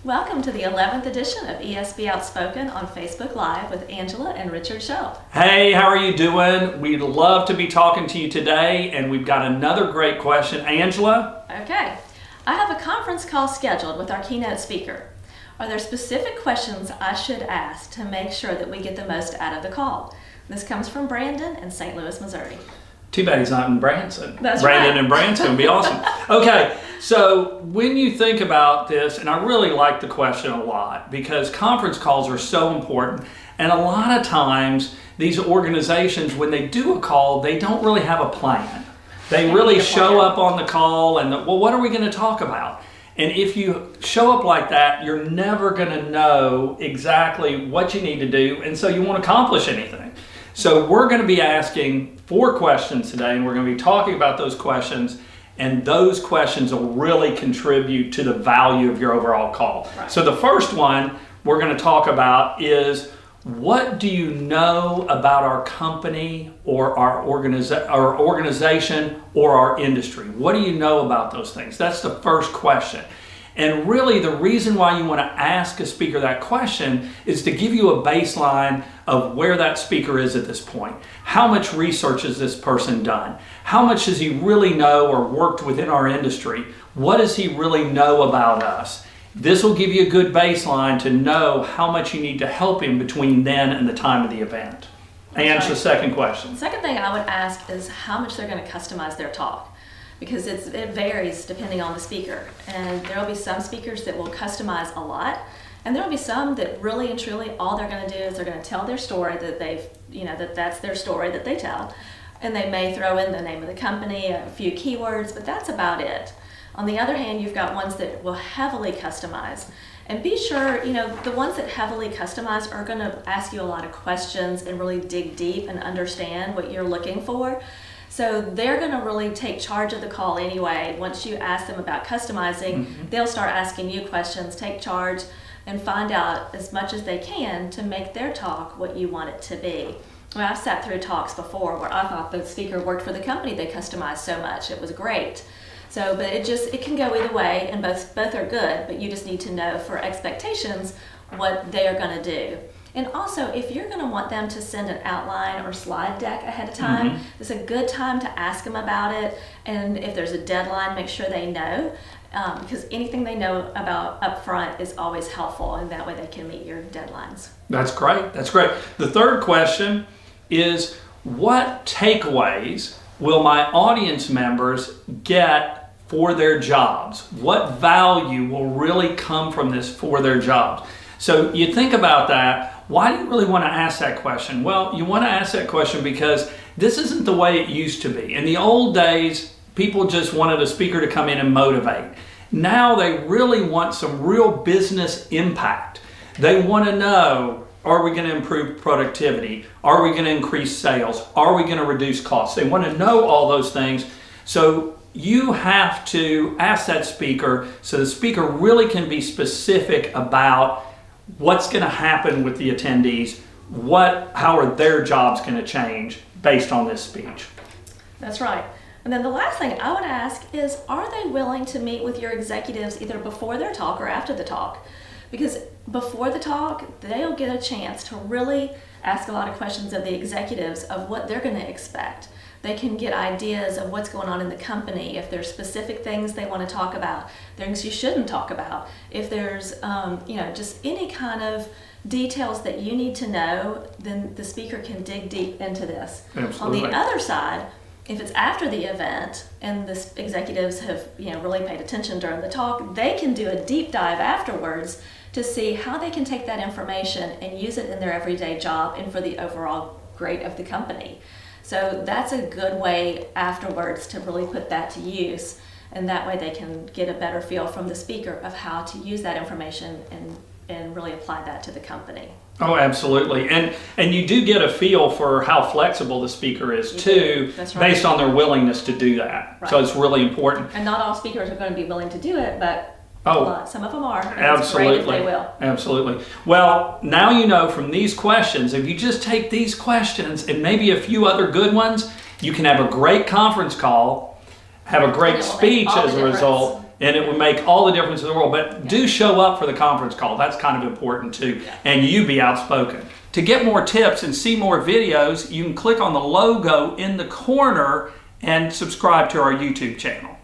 Welcome to the 11th edition of ESB Outspoken on Facebook Live with Angela and Richard Schell. Hey, how are you doing? We'd love to be talking to you today, and we've got another great question. Angela? Okay, I have a conference call scheduled with our keynote speaker. Are there specific questions I should ask to make sure that we get the most out of the call? This comes from Brandon in St. Louis, Missouri. Too bad he's not in Branson. That's Brandon right. and Branson would be awesome. Okay, so when you think about this, and I really like the question a lot because conference calls are so important, and a lot of times these organizations, when they do a call, they don't really have a plan. They really show up on the call and, well, what are we going to talk about? And if you show up like that, you're never going to know exactly what you need to do, and so you won't accomplish anything. So we're going to be asking 4 questions today, and we're going to be talking about those questions, and those questions will really contribute to the value of your overall call. Right. So the first one we're going to talk about is, what do you know about our company or our organization or our industry? What do you know about those things? That's the first question. And really the reason why you want to ask a speaker that question is to give you a baseline of where that speaker is at this point. How much research has this person done? How much does he really know or worked within our industry? What does he really know about us? This will give you a good baseline to know how much you need to help him between then and the time of the event. Answer the second question. The second thing I would ask is how much they're going to customize their talk, because it varies depending on the speaker. And there will be some speakers that will customize a lot, and there will be some that really and truly all they're going to do is they're going to tell their story that that's their story that they tell. And they may throw in the name of the company, a few keywords, but that's about it. On the other hand, you've got ones that will heavily customize. And be sure, the ones that heavily customize are going to ask you a lot of questions and really dig deep and understand what you're looking for. So they're going to really take charge of the call anyway. Once you ask them about customizing, they'll start asking you questions, take charge, and find out as much as they can to make their talk what you want it to be. I've sat through talks before where I thought the speaker worked for the company. They customized so much. It was great. So, but it can go either way, and both are good, but you just need to know for expectations what they are going to do. And also, if you're going to want them to send an outline or slide deck ahead of time, it's a good time to ask them about it. And if there's a deadline, make sure they know, because anything they know about up front is always helpful, and that way they can meet your deadlines. That's great. That's great. The third question is, what takeaways will my audience members get for their jobs? What value will really come from this for their jobs? So you think about that. Why do you really want to ask that question? Well, you want to ask that question because this isn't the way it used to be. In the old days, people just wanted a speaker to come in and motivate. Now they really want some real business impact. They want to know, are we going to improve productivity? Are we going to increase sales? Are we going to reduce costs? They want to know all those things. So you have to ask that speaker so the speaker really can be specific about what's going to happen with the attendees, how are their jobs going to change based on this speech. That's right. And then the last thing I would ask is, are they willing to meet with your executives either before their talk or after the talk? Because before the talk, they'll get a chance to really ask a lot of questions of the executives of what they're going to expect. They can get ideas of what's going on in the company, if there's specific things they want to talk about, things you shouldn't talk about, if there's just any kind of details that you need to know, then the speaker can dig deep into this. Absolutely. On the other side, if it's after the event and the executives have really paid attention during the talk, they can do a deep dive afterwards to see how they can take that information and use it in their everyday job and for the overall grade of the company. So that's a good way afterwards to really put that to use, and that way they can get a better feel from the speaker of how to use that information and really apply that to the company. Oh, absolutely. And you do get a feel for how flexible the speaker is too, That's right. based on their willingness to do that. Right. So it's really important. And not all speakers are going to be willing to do it, but some of them are. And Absolutely. It's great if they will. Absolutely. Well, now you know from these questions, if you just take these questions and maybe a few other good ones, you can have a great conference call, have a great speech as a result, and it would make all the difference in the world. But do show up for the conference call. That's kind of important too. And you be outspoken. To get more tips and see more videos, you can click on the logo in the corner and subscribe to our YouTube channel.